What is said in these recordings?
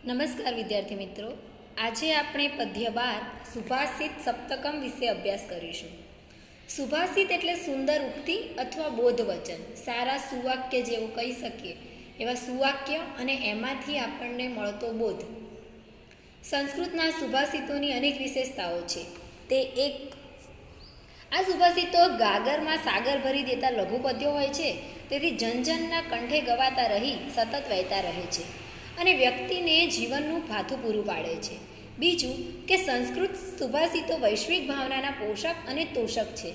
નમસ્કાર વિદ્યાર્થી મિત્રો, આજે આપણે પદ્ય 12 સુભાષિત સપ્તકમ વિશે અભ્યાસ કરીશું. સુભાષિત એટલે સુંદર ઉક્તિ અથવા બોધવચન, સારા સુવાક્ય જેવું કહી શકીએ એવા સુવાક્ય અને એમાંથી આપણને મળતો બોધ. સંસ્કૃતના સુભાષિતોની અનેક વિશેષતાઓ છે. તે એક આ સુભાષિતો ગાગરમાં સાગર ભરી દેતા લઘુપદ્યો હોય છે, તેથી જનજનના કંઠે ગવાતા રહી સતત વહેતા રહે છે અને વ્યક્તિને જીવનનું ભાથું પૂરું પાડે છે. બીજું કે સંસ્કૃત સુભાષિતો વૈશ્વિક ભાવનાના પોષક અને તોષક છે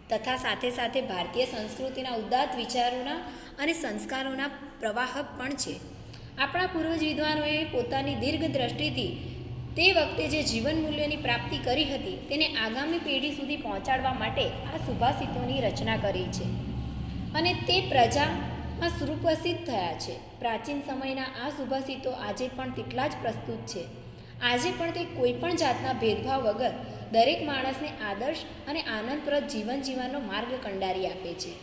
તથા સાથે સાથે ભારતીય સંસ્કૃતિના ઉદાત્ત વિચારોના અને સંસ્કારોના પ્રવાહક પણ છે. આપણા પૂર્વજ વિદ્વાનોએ પોતાની દીર્ઘ દ્રષ્ટિથી તે વખતે જે જીવન મૂલ્યોની પ્રાપ્તિ કરી હતી તેને આગામી પેઢી સુધી પહોંચાડવા માટે આ સુભાષિતોની રચના કરી છે અને તે પ્રજામાં સુપ્રસિદ્ધ થયા છે. પ્રાચીન સમયના આ સુભાષિતો આજે પણ તેટલા જ પ્રસ્તુત છે. આજે પણ તે કોઈ પણ જાતના ભેદભાવ વગર દરેક માણસને આદર્શ અને આનંદપ્રદ જીવન જીવવાનો માર્ગ કંડારી આપે છે.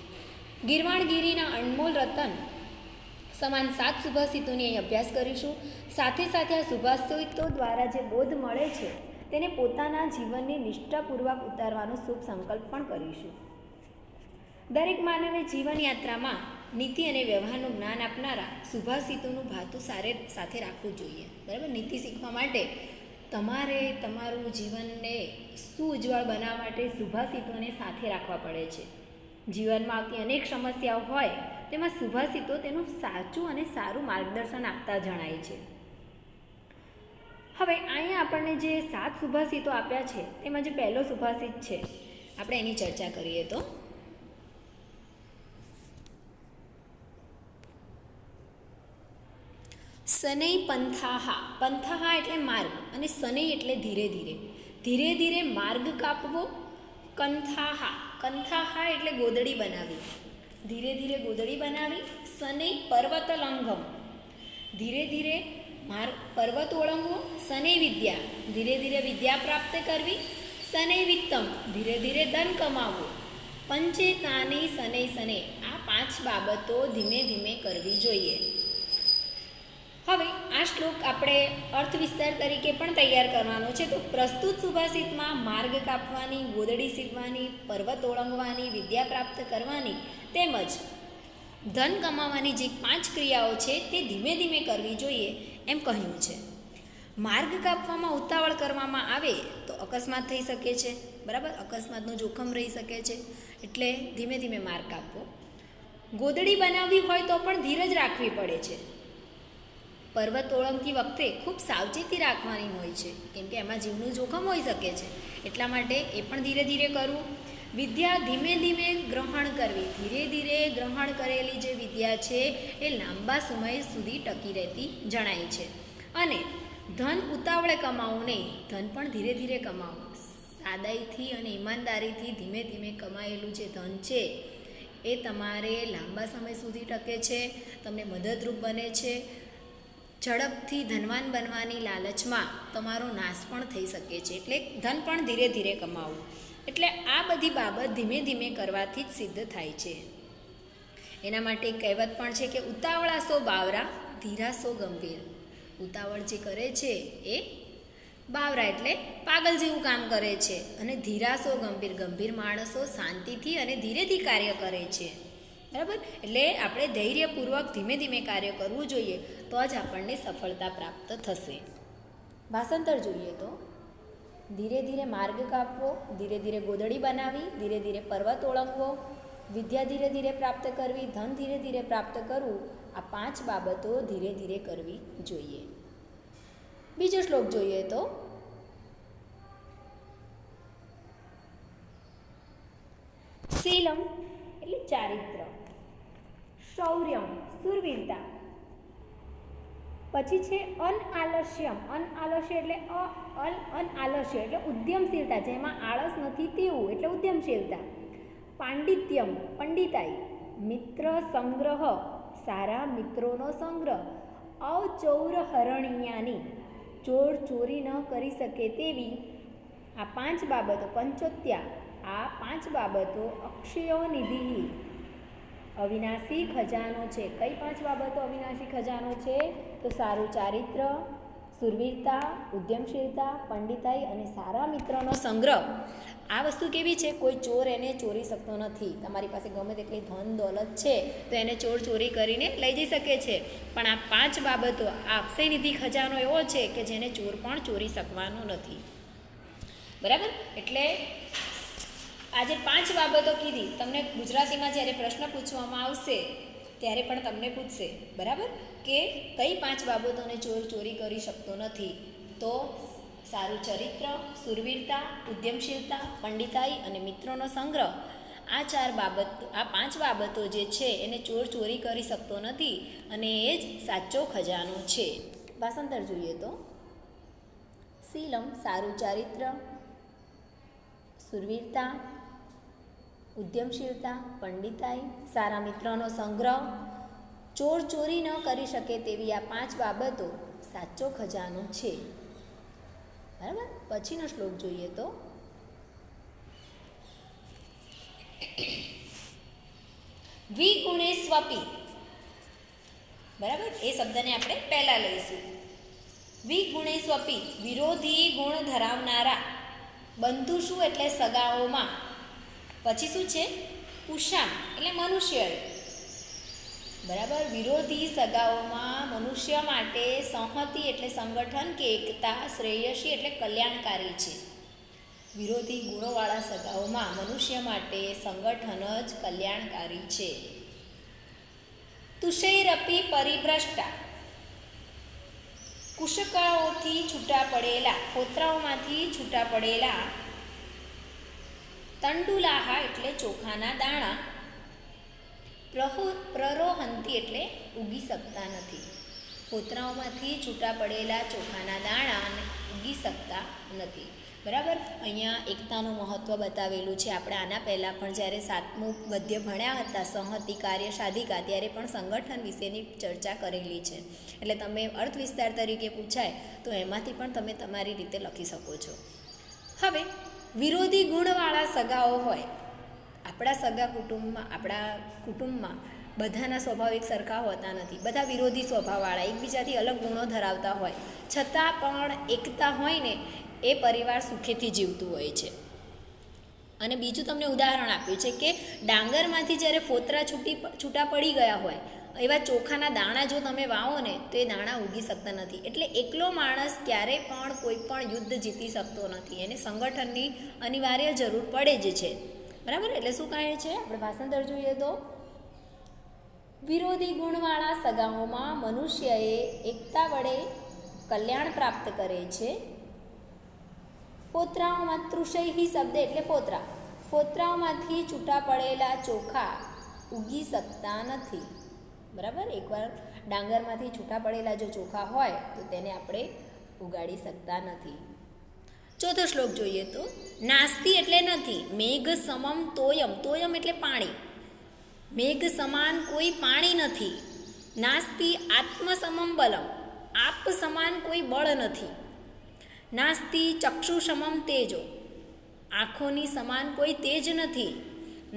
ગીરવાણગીરીના અનમોલ રતન સમાન 7 સુભાષિતોની અહીં અભ્યાસ કરીશું. સાથે સાથે આ સુભાષિતો દ્વારા જે બોધ મળે છે તેને પોતાના જીવનની નિષ્ઠાપૂર્વક ઉતારવાનો શુભ સંકલ્પ પણ કરીશું. દરેક માનવે જીવનયાત્રામાં નીતિ અને વ્યવહારનું જ્ઞાન આપનારા સુભાષિતોનું ભાતું સાથે રાખવું જોઈએ. બરાબર, નીતિ શીખવા માટે તમારે તમારું જીવનને સુઉજ્જવળ બનાવવા માટે સુભાષિતોને સાથે રાખવા પડે છે. જીવનમાં આવતી અનેક સમસ્યાઓ હોય તેમાં સુભાષિતો તેનું સાચું અને સારું માર્ગદર્શન આપતા જણાય છે. હવે અહીંયા આપણને જે 7 સુભાષિતો આપ્યા છે તેમાં જે પહેલો સુભાષિત છે આપણે એની ચર્ચા કરીએ તો શનૈ પંથાહા. પંથાહા એટલે માર્ગ અને શનૈ એટલે ધીરે ધીરે. ધીરે ધીરે માર્ગ કાપવો. કંથાહા. કંથાહા એટલે ગોદડી બનાવી. ધીરે ધીરે ગોદડી બનાવી. શનૈ પર્વત લંઘમ. ધીરે ધીરે પર્વત ઓળંગવો. શનૈ વિદ્યા. ધીરે ધીરે વિદ્યા પ્રાપ્ત કરવી. શનૈ વિત્તમ. ધીરે ધીરે ધન કમાવવું. પંચેતાની શનૈ શનૈ. આ 5 બાબતો ધીમે ધીમે કરવી જોઈએ. હવે આ શ્લોક આપણે અર્થ વિસ્તાર તરીકે પણ તૈયાર કરવાનો છે. તો પ્રસ્તુત સુભાષિતમાં માર્ગ કાપવાની, ગોદડી સીવવાની, પર્વત ઓળંગવાની, વિદ્યા પ્રાપ્ત કરવાની તેમજ ધન કમાવાની જે 5 ક્રિયાઓ છે તે ધીમે ધીમે કરવી જોઈએ એમ કહ્યું છે. માર્ગ કાપવામાં ઉતાવળ કરવામાં આવે તો અકસ્માત થઈ શકે છે. બરાબર, અકસ્માતનું જોખમ રહી શકે છે, એટલે ધીમે ધીમે માર્ગ કાપવો. ગોદડી બનાવવી હોય તો પણ ધીરજ રાખવી પડે છે. પર્વત ઓળંગતી વખતે ખૂબ સાવચેતી રાખવાની હોય છે, કેમ કે એમાં જીવનું જોખમ હોઈ શકે છે, એટલા માટે એ પણ ધીરે ધીરે કરવું. વિદ્યા ધીમે ધીમે ગ્રહણ કરવી. ધીરે ધીરે ગ્રહણ કરેલી જે વિદ્યા છે એ લાંબા સમય સુધી ટકી રહેતી જણાય છે. અને ધન ઉતાવળે કમાવું નહીં, ધન પણ ધીરે ધીરે કમાવું. સાદાઈથી અને ઈમાનદારીથી ધીમે ધીમે કમાયેલું જે ધન છે એ તમારે લાંબા સમય સુધી ટકે છે, તમને મદદરૂપ બને છે. ઝડપથી ધનવાન બનવાની લાલચમાં તમારો નાશ પણ થઈ શકે છે, એટલે ધન પણ ધીરે ધીરે કમાવવું. એટલે આ બધી બાબત ધીમે ધીમે કરવાથી જ સિદ્ધ થાય છે. એના માટે એક કહેવત પણ છે કે ઉતાવળા સો બાવરા, ધીરા સો ગંભીર. ઉતાવળ જે કરે છે એ બાવરા એટલે પાગલ જેવું કામ કરે છે અને ધીરા સો ગંભીર, ગંભીર માણસો શાંતિથી અને ધીરેથી કાર્ય કરે છે. બરાબર, એટલે આપણે ધૈર્યપૂર્વક ધીમે ધીમે કાર્ય કરવું જોઈએ, તો જ આપણને સફળતા પ્રાપ્ત થશે. ભાષાંતર જોઈએ તો ધીરે ધીરે માર્ગ કાપવો, ધીરે ધીરે ગોદડી બનાવી, ધીરે ધીરે પર્વત ઓળંગવો, વિદ્યા ધીરે ધીરે પ્રાપ્ત કરવી, ધન ધીરે ધીરે પ્રાપ્ત કરવું. આ 5 બાબતો ધીરે ધીરે કરવી જોઈએ. બીજો શ્લોક જોઈએ તો શીલમ એટલે ચારિત્ર, શૌર્યમ સુરવીરતા, પછી છે અનઆલસ્યમ. અનઆલસ્ય એટલે અનઆલસ્ય એટલે ઉદ્યમશીલતા, જેમાં આળસ નથી તેવું એટલે ઉદ્યમશીલતા. પાંડિત્યમ પંડિતાઈ, મિત્ર સંગ્રહ સારા મિત્રોનો સંગ્રહ. અચૌરહરણ્યાની ચોર ચોરી ન કરી શકે તેવી. આ 5 બાબતો પંચોત્યા. આ 5 બાબતો અક્ષયો નિધિ. અવિનાશી ખજાનો છે. કઈ 5 બાબતો અવિનાશી ખજાનો છે? તો સારું ચારિત્ર, સુરવીરતા, ઉદ્યમશીલતા, પંડિતાઈ અને સારા મિત્રનો સંગ્રહ. આ વસ્તુ કેવી છે? કોઈ ચોર એને ચોરી શકતો નથી. તમારી પાસે ગમે તેટલી ધન દોલત છે તો એને ચોર ચોરી કરીને લઈ જઈ શકે છે, પણ આ 5 બાબતો, આ અક્ષયનિધિ ખજાનો એવો છે કે જેને ચોર પણ ચોરી શકવાનો નથી. બરાબર? એટલે આજે 5 બાબતો કીધી. તમને ગુજરાતીમાં જ્યારે પ્રશ્ન પૂછવામાં આવશે ત્યારે પણ તમને પૂછશે, બરાબર, કે કઈ 5 બાબતોને ચોર ચોરી કરી શકતો નથી? તો સારું ચરિત્ર, સુરવીરતા, ઉદ્યમશીલતા, પંડિતાઈ અને મિત્રોનો સંગ્રહ. આ 5 બાબતો જે છે એને ચોર ચોરી કરી શકતો નથી અને એ જ સાચો ખજાનો છે. ભાષાંતર જોઈએ તો શીલમ સારું ચારિત્ર, સુરવીરતા, ઉદ્યમશીલતા, પંડિતાઈ, સારા મિત્રનો સંગ્રહ. ચોર ચોરી ન કરી શકે તેવી આ 5 બાબતો સાચો ખજાનો છે. બરાબર? પછીનો શ્લોક જોઈએ તો વિગુણેસ્વપી. બરાબર? એ શબ્દને આપણે પહેલા લઈશું. વિગુણેસ્વપી, વિરોધી ગુણ ધરાવનારા. બંધુ શું? એટલે સગાઓમાં. પછી શું છે? પુષામ એટલે મનુષ્ય. બરાબર? વિરોધી સગાઓમાં મનુષ્ય માટે સંહતિ એટલે સંગઠન કે એકતા, શ્રેયસી એટલે કલ્યાણકારી છે. વિરોધી ગુણોવાળા સગાઓમાં મનુષ્ય માટે સંગઠન જ કલ્યાણકારી છે. તુષૈરપી પરિભ્રષ્ટા, કુશકાઓથી છૂટા પડેલા, ફોતરાઓમાંથી છૂટા પડેલા. તંડુલાહા એટલે ચોખાના દાણા. પ્રરોહંતી એટલે ઉગી શકતા નથી. ફોતરાઓમાંથી છૂટા પડેલા ચોખાના દાણા ઉગી શકતા નથી. બરાબર? અહીંયા એકતાનું મહત્ત્વ બતાવેલું છે. આપણે આના પહેલાં પણ જ્યારે 7મું ગદ્ય ભણ્યા હતા, સંહતિ, કાર્ય, સાધિકા, ત્યારે પણ સંગઠન વિશેની ચર્ચા કરેલી છે. એટલે તમે અર્થ વિસ્તાર તરીકે પૂછાય તો એમાંથી પણ તમે તમારી રીતે લખી શકો છો. હવે વિરોધી ગુણવાળા સગાઓ હોય. આપણા કુટુંબમાં બધાના સ્વભાવ એક સરખા હોતા નથી. બધા વિરોધી સ્વભાવવાળા, એકબીજાથી અલગ ગુણો ધરાવતા હોય, છતાં પણ એકતા હોય ને એ પરિવાર સુખેથી જીવતું હોય છે. અને બીજું તમને ઉદાહરણ આપ્યું છે કે ડાંગરમાંથી જ્યારે ફોતરા છૂટા પડી ગયા હોય, એવા ચોખાના દાણા જો તમે વાવો ને તો એ દાણા ઉગી શકતા નથી. એટલે એકલો માણસ ક્યારેય પણ કોઈ પણ યુદ્ધ જીતી શકતો નથી. એને સંગઠનની અનિવાર્ય જરૂર પડે જ છે. બરાબર? એટલે શું કહે છે? આપણે ભાષાંતર જોઈએ તો વિરોધી ગુણવાળા સગાઓમાં મનુષ્યએ એકતા વડે કલ્યાણ પ્રાપ્ત કરે છે. ફોતરાઓમાં તૃષૈહી શબ્દ એટલે ફોતરા. ફોતરાઓમાંથી છૂટા પડેલા ચોખા ઉગી શકતા નથી. બરાબર? એકવાર ડાંગરમાંથી છૂટા પડેલા જો ચોખા હોય તો તેને આપણે ઉગાડી શકતા નથી. ચોથો શ્લોક જોઈએ તો નાસ્તિ એટલે નથી. મેઘ સમમ તોયમ. તોયમ એટલે પાણી. મેઘ સમાન કોઈ પાણી નથી. નાસ્તિ આત્મ સમમ બલમ. આપ સમાન કોઈ બળ નથી. નાસ્તિ ચક્ષુ સમમ તેજો. આંખોની સમાન કોઈ તેજ નથી.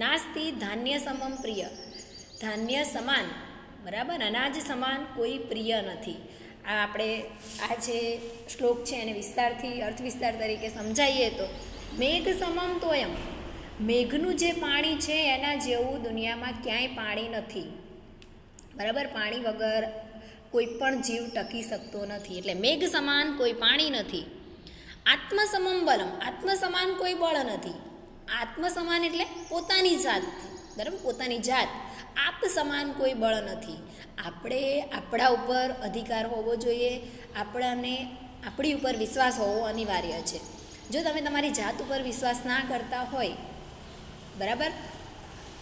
નાસ્તિ ધાન્ય સમમ પ્રિય. ધાન્ય સમાન, બરાબર, અનાજ સમાન કોઈ પ્રિય નથી. આ આપણે આ જે શ્લોક છે એને વિસ્તારથી અર્થ વિસ્તાર તરીકે સમજાવીએ તો મેઘ સમમ તોયમ. મેઘનું જે પાણી છે એના જેવું દુનિયામાં ક્યાંય પાણી નથી. બરાબર? પાણી વગર કોઈ પણ જીવ ટકી શકતો નથી. એટલે મેઘ સમાન કોઈ પાણી નથી. આત્મ સમમ બલમ. આત્મ સમાન કોઈ બળ નથી. આત્મ સમાન એટલે પોતાની જાત. બરાબર? પોતાની જાત. આપ સમાન કોઈ બળ નથી. આપણે આપણા ઉપર અધિકાર હોવો જોઈએ. આપણી ઉપર વિશ્વાસ હોવો અનિવાર્ય છે. જો તમે તમારી જાત ઉપર વિશ્વાસ ના કરતા હોય, બરાબર,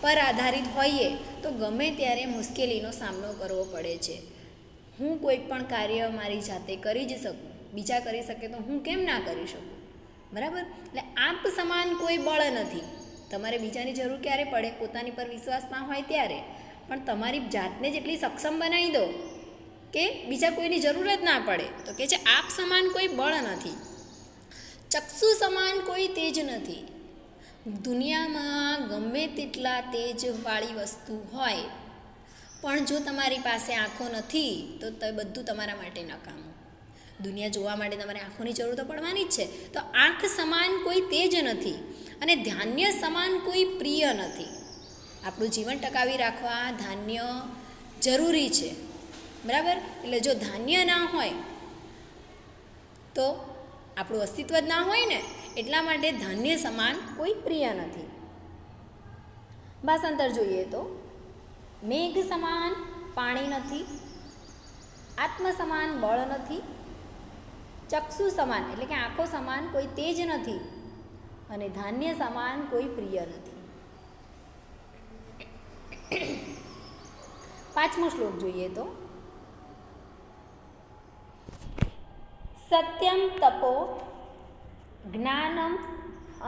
પર આધારિત હોઈએ તો ગમે ત્યારે મુશ્કેલીનો સામનો કરવો પડે છે. હું કોઈ પણ કાર્ય મારી જાતે કરી જ શકું, બીજા કરી શકે તો હું કેમ ના કરી શકું? બરાબર? એટલે આપ સમાન કોઈ બળ નથી. તમારે બીજાની જરૂર ક્યારે પડે? પોતાની પર વિશ્વાસ ના હોય ત્યારે. પણ તમારી જાતને જેટલી સક્ષમ બનાવી દો કે બીજા કોઈની જરૂર જ ના પડે, તો કે છે આપ સમાન કોઈ બળ નથી. ચક્ષુ સમાન કોઈ તેજ નથી. દુનિયામાં ગમે તેટલા તેજવાળી વસ્તુ હોય પણ જો તમારી પાસે આંખો નથી તો તે બધું તમારા માટે નકામું. દુનિયા જોવા માટે તમારે આંખોની જરૂર તો પડવાની જ છે. તો આંખ સમાન કોઈ તેજ નથી અને ધાન્ય સમાન કોઈ પ્રિય નથી. આપણું જીવન ટકાવી રાખવા ધાન્ય જરૂરી છે, બરાબર. એટલે જો ધાન્ય ના હોય તો આપણું અસ્તિત્વ જ ના હોય ને. એટલા માટે ધાન્ય સમાન કોઈ પ્રિય નથી. ભાષાંતર જોઈએ તો મેઘ સમાન પાણી નથી, આત્મ સમાન બળ નથી, ચક્ષુ સમાન એટલે કે આંખો સમાન કોઈ તેજ નથી અને ધાન્ય સમાન કોઈ પ્રિય નથી. 5મો શ્લોક જોઈએ તો સત્યમ તપો જ્ઞાનમ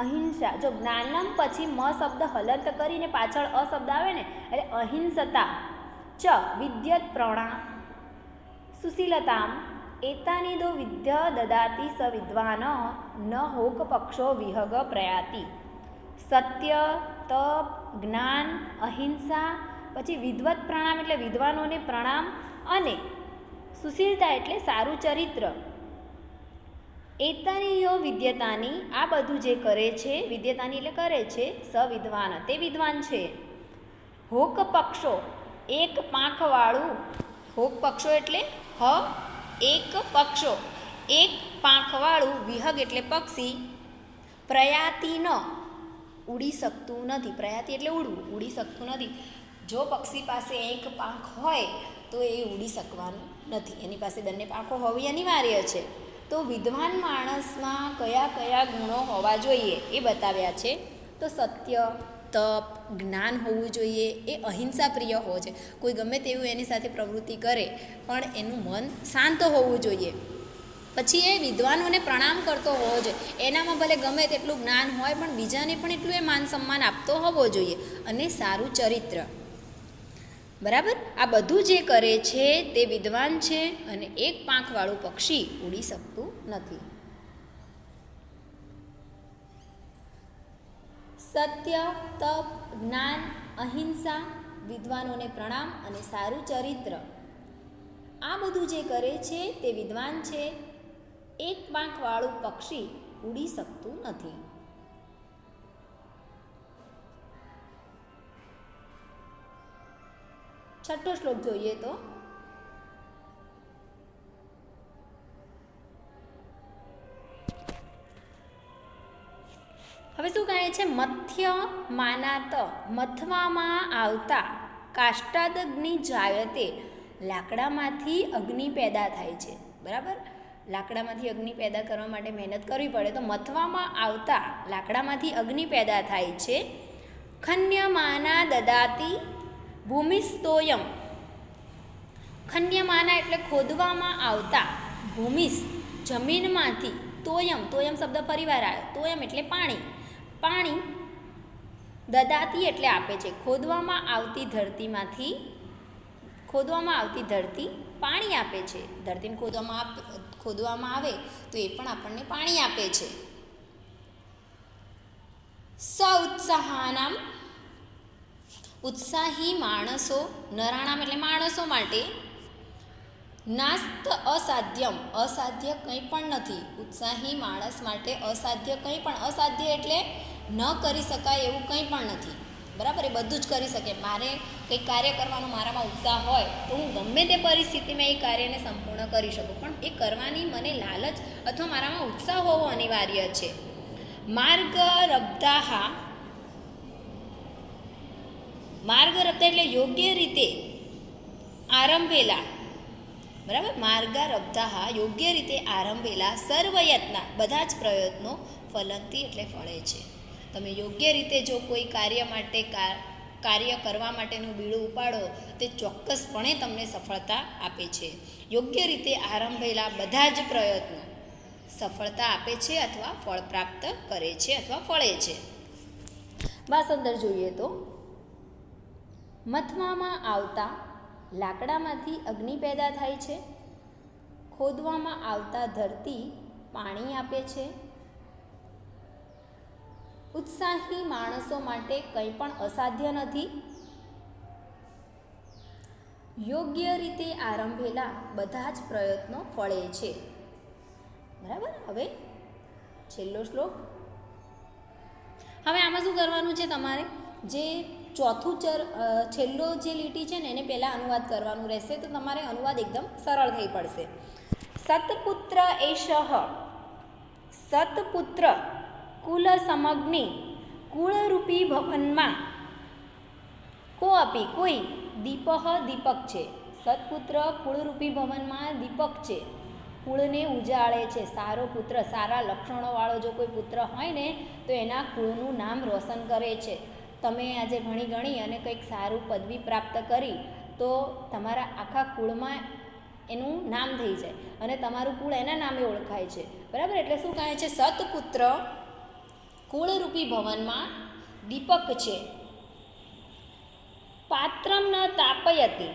અહિંસા. જો જ્ઞાનમ પછી મ શબ્દ હલંત કરીને પાછળ અ શબ્દ આવે ને એટલે અહિંસતા ચ વિદ્યત પ્રણા સુશીલતામ એતાનિદો વિદ્ય દદાતિ સ વિદ્વાન ન હોક પક્ષો વિહગ પ્રયાતિ. સત્ય, તપ, જ્ઞાન, અહિંસા, પછી વિદ્વત પ્રણામ એટલે વિદ્વાનોને પ્રણામ અને સુશીલતા એટલે સારું ચરિત્ર. એતાનીયો વિદ્યતાની આ બધું જે કરે છે, વિદ્યતાની એટલે કરે છે, સ વિદ્વાન તે વિદ્વાન છે. હોક પક્ષો એક પાંખવાળું, હોક પક્ષો એટલે હ એક પક્ષો એક પાંખવાળું, વિહગ એટલે પક્ષી, પ્રયાતિ ન ઉડી શકતું નથી. પ્રયાતિ એટલે ઉડવું, ઉડી શકતું નથી. જો પક્ષી પાસે એક પાંખ હોય તો એ ઉડી શકવાનું નથી, એની પાસે બંને પાંખો હોવી અનિવાર્ય છે. તો વિદ્વાન માણસમાં કયા કયા ગુણો હોવા જોઈએ એ બતાવ્યા છે. તો સત્ય, તપ, જ્ઞાન હોવું જોઈએ, એ અહિંસા પ્રિય હોવો છે. કોઈ ગમે તેવું એની સાથે પ્રવૃત્તિ કરે પણ એનું મન શાંત હોવું જોઈએ. પછી એ વિદ્વાનોને પ્રણામ કરતો હોવો જોઈએ. એનામાં ભલે ગમે તેટલું જ્ઞાન હોય પણ બીજાને પણ એટલું એ માન સન્માન આપતો હોવો જોઈએ. અને સારું ચરિત્ર, બરાબર. આ બધું જે કરે છે તે વિદ્વાન છે અને એક પાંખવાળું પક્ષી ઉડી શકતું નથી. સત્ય, તપ, જ્ઞાન, અહિંસા, વિદ્વાનોને પ્રણામ અને સારું ચરિત્ર, આ બધું જે કરે છે તે વિદ્વાન છે. એક પાંખવાળું પક્ષી ઉડી શકતું નથી. છઠ્ઠો શ્લોક જોઈએ તો હવે શું કહે છે? મથ્ય માનાત મથવામાં આવતા કાષ્ટાદગ્નિ જાયતે. લાકડામાંથી અગ્નિ પેદા થાય છે, બરાબર. લાકડામાંથી અગ્નિ પેદા કરવા માટે મહેનત કરવી પડે. તો મથવામાં આવતા લાકડામાંથી અગ્નિ પેદા થાય છે. ખન્યમાના દદાતિ ભૂમિસ્તોયમ. ખન્યમાના એટલે ખોદવામાં આવતા, ભૂમિસ જમીનમાંથી, તોયમ, તોયમ શબ્દ પરિવાર આવ્યો, તોયમ એટલે પાણી, પાણી દદાતી એટલે આપે છે. ખોદવામાં આવતી ધરતીમાંથી, ખોદવામાં આવતી ધરતી પાણી આપે છે. ધરતીને ખોદવામાં આવે તો એ પણ આપણને પાણી આપે છે. સ ઉત્સાહાનામ ઉત્સાહી માણસો, નરાણામ એટલે માણસો માટે, નાસ્ત અસાધ્યમ અસાધ્ય કંઈ પણ નથી. ઉત્સાહી માણસ માટે અસાધ્ય કંઈ પણ, અસાધ્ય એટલે ન કરી શકાય એવું કંઈ પણ નથી, બરાબર. એ બધું જ કરી શકે. મારે કંઈક કાર્ય કરવાનો મારામાં ઉત્સાહ હોય તો હું ગમે તે પરિસ્થિતિમાં એ કાર્યને સંપૂર્ણ કરી શકું, પણ એ કરવાની મને લાલચ અથવા મારામાં ઉત્સાહ હોવો અનિવાર્ય છે. માર્ગ રબ્ધાહા, માર્ગ રબ્ધા એટલે યોગ્ય રીતે આરંભેલા, બરાબર. માર્ગારબ્ધાહા યોગ્ય રીતે આરંભેલા સર્વયત્ના બધા જ પ્રયત્નો ફલંતી એટલે ફળે છે. તમે યોગ્ય રીતે જો કોઈ કાર્ય માટે કાર્ય કરવા માટેનું બીડું ઉપાડો તે ચોક્કસપણે તમને સફળતા આપે છે. યોગ્ય રીતે આરંભેલા બધા જ પ્રયત્નો સફળતા આપે છે અથવા ફળ પ્રાપ્ત કરે છે અથવા ફળે છે. ભાષાંતર જોઈએ તો મથવામાં આવતા લાકડામાંથી અગ્નિ પેદા થાય છે. ખોદવામાં આવતા ધરતી પાણી આપે છે. ઉત્સાહી માણસો માટે કંઈ પણ અસાધ્ય નથી. યોગ્ય રીતે આરંભેલા બધા જ પ્રયત્નો ફળે છે. બરાબર. હવે છેલ્લો શ્લોક. હવે આમાં શું કરવાનું છે તમારે? જે ચોથું છેલ્લો જે લીટી છે ને એને પહેલાં અનુવાદ કરવાનું રહેશે, તો તમારે અનુવાદ એકદમ સરળ થઈ પડશે. સત્પુત્ર એષઃ, સત્પુત્ર કુલ સમગ્નિ કુળરૂપી ભવનમાં કો અપી, કોઈ દીપઃ દીપક છે. સત્પુત્ર કુળરૂપી ભવનમાં દીપક છે, કુળને ઉજાળે છે. સારો પુત્ર, સારા લક્ષણોવાળો જો કોઈ પુત્ર હોય ને તો એના કુળનું નામ રોશન કરે છે. તમે આજે ભણી ગણી અને કંઈક સારું પદવી પ્રાપ્ત કરી તો તમારા આખા કુળમાં એનું નામ થઈ જાય અને તમારું કુળ એના નામે ઓળખાય છે. બરાબર. એટલે શું કહે છે? સત્પુત્ર કુળરૂપી ભવનમાં દીપક છે. પાત્રમ ન તાપયતિ,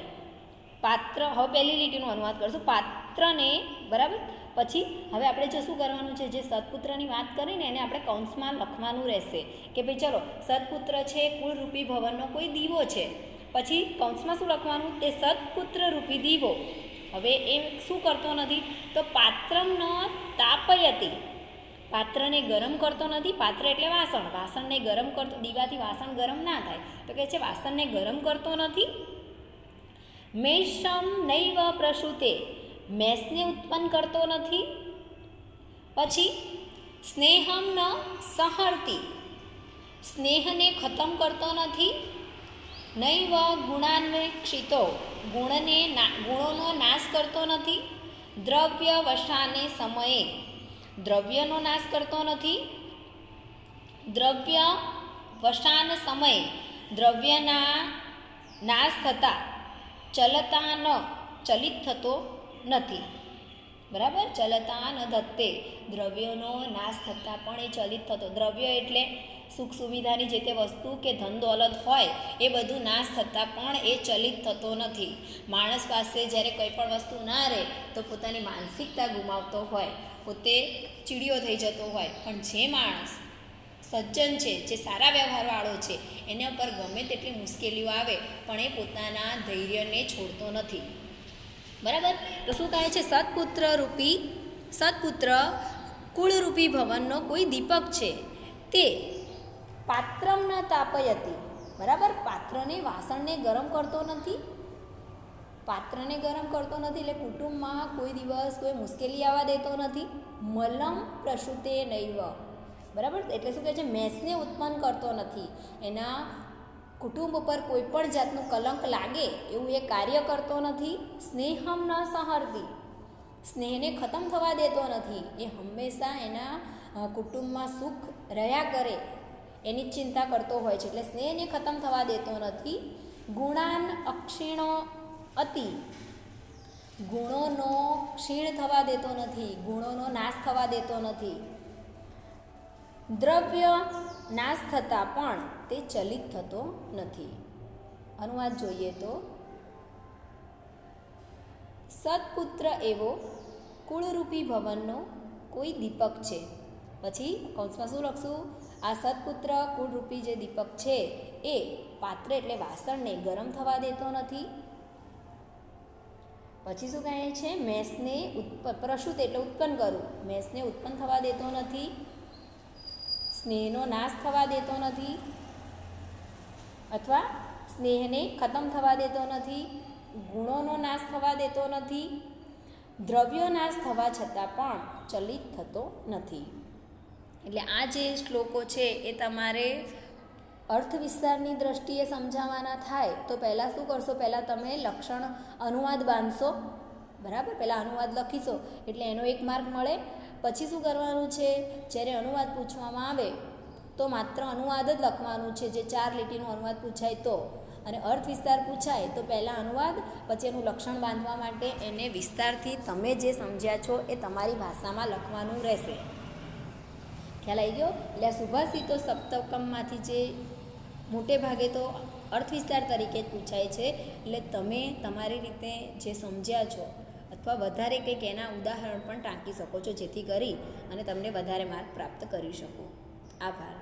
પાત્ર, હવે પહેલી લીટીનો અનુવાદ કરશું. પાત્રને, બરાબર. પછી હવે આપણે જો શું કરવાનું છે, જે સત્પુત્રની વાત કરીને એને આપણે કૌંસમાં લખવાનું રહેશે કે ભાઈ ચલો સત્પુત્ર છે, કુળરૂપી ભવનનો કોઈ દીવો છે. પછી કૌંસમાં શું લખવાનું? તે સત્પુત્ર રૂપી દીવો. હવે એ શું કરતો નથી? તો પાત્રમ ન તાપયતિ, પાત્રને ગરમ કરતો નથી. પાત્ર એટલે વાસણ, વાસણને ગરમ કરતો, દીવાથી વાસણ ગરમ ના થાય તો કહે છે વાસણને ગરમ કરતો નથી. મેષમ નૈવ પ્રસૂતે, મેષને ઉત્પન્ન કરતો નથી. પછી સ્નેહમ ન સહર્તિ, સ્નેહને ખતમ કરતો નથી. નૈવ ગુણાન્વેક્ષિતો, ગુણોનો નાશ કરતો નથી. દ્રવ્ય વશાને સમયે, દ્રવ્યનો નાશ કરતો નથી. દ્રવ્ય વશાન સમયે, દ્રવ્યના નાશ થતાં ચલતા ન, ચલિત થતો નથી. બરાબર. ચલતા ન ધત્તે, દ્રવ્યનો નાશ થતાં પણ એ ચલિત થતો. દ્રવ્ય એટલે સુખ સુવિધાની જે તે વસ્તુ કે ધન દોલત હોય એ બધું નાશ થતાં પણ એ ચલિત થતો નથી. માણસ પાસે જ્યારે કંઈ પણ વસ્તુ ના રહે તો પોતાની માનસિકતા ગુમાવતો હોય, પોતે ચીડિયો થઈ જતો હોય, પણ જે માણસ સજ્જન છે, જે સારા વ્યવહારવાળો છે, એના પર ગમે તેટલી મુશ્કેલીઓ આવે પણ એ પોતાના ધૈર્યને છોડતો નથી. બરાબર. તો શું કહે છે? સત્પુત્ર કુળરૂપી ભવનનો કોઈ દીપક છે, તે પાત્રમ ન તાપયતિ, બરાબર. પાત્રને, વાસણને ગરમ કરતો નથી. પાત્રને ગરમ કરતો નથી એટલે કુટુંબમાં કોઈ દિવસ કોઈ મુશ્કેલી આવવા દેતો નથી. મલમ પ્રસૂતે નૈવ, બરાબર. એટલે શું કહે છે? મેષને ઉત્પન્ન કરતો નથી. એના કુટુંબ પર કોઈ પણ જાતનું કલંક લાગે એવું એ કાર્ય કરતો નથી. સ્નેહમ ન સહર્તિ, સ્નેહને ખતમ થવા દેતો નથી. એ હંમેશા એના કુટુંબમાં સુખ રહ્યા કરે એની ચિંતા કરતો હોય છે, એટલે સ્નેહને ખતમ થવા દેતો નથી. ગુણાન અક્ષીણો અતિ, ગુણોનો ક્ષીણ થવા દેતો નથી, ગુણોનો નાશ થવા દેતો નથી. દ્રવ્ય નાશ થતાં પણ તે ચલિત થતો નથી. અનુવાદ જોઈએ તો સત્પુત્ર એવો કુળરૂપી ભવનનો કોઈ દીપક છે. પછી કૌંસમાં શું લખશું? આ સત્પુત્ર કુળરૂપી જે દીપક છે એ પાત્ર એટલે વાસણને ગરમ થવા દેતો નથી. પછી શું કહે છે? મેષને પ્રસૂત એટલે ઉત્પન્ન કરવું, મેષને ઉત્પન્ન થવા દેતો નથી. સ્નેહનો નાશ થવા દેતો નથી, અથવા સ્નેહને ખતમ થવા દેતો નથી. ગુણોનો નાશ થવા દેતો નથી. દ્રવ્યો નાશ થવા છતાં પણ ચલિત થતો નથી. એટલે આ જે શ્લોકો છે એ તમારે અર્થ વિસ્તારની દ્રષ્ટિએ સમજાવવાના થાય તો પહેલાં શું કરશો? પહેલાં તમે લક્ષણ અનુવાદ બાંધશો, બરાબર. પહેલાં અનુવાદ લખીશો એટલે એનો 1 માર્ક મળે. પછી શું કરવાનું છે? જ્યારે અનુવાદ પૂછવામાં આવે તો માત્ર અનુવાદ જ લખવાનું છે, જે 4 લીટીનો અનુવાદ પૂછાય તો. અને અર્થ વિસ્તાર પૂછાય તો પહેલાં અનુવાદ, પછી એનું લક્ષણ બાંધવા માટે એને વિસ્તારથી તમે જે સમજ્યા છો એ તમારી ભાષામાં લખવાનું રહેશે. ખ્યાલ આવી ગયો? એટલે આ સુભાષિતો સપ્તકમમાંથી જે મોટે ભાગે તો અર્થ વિસ્તાર તરીકે જ પૂછાય છે, એટલે તમે તમારી રીતે જે સમજ્યા છો અથવા વધારે કંઈક એના ઉદાહરણ પણ ટાંકી શકો છો, જેથી કરી અને તમને વધારે માર્ક પ્રાપ્ત કરી શકો. આભાર.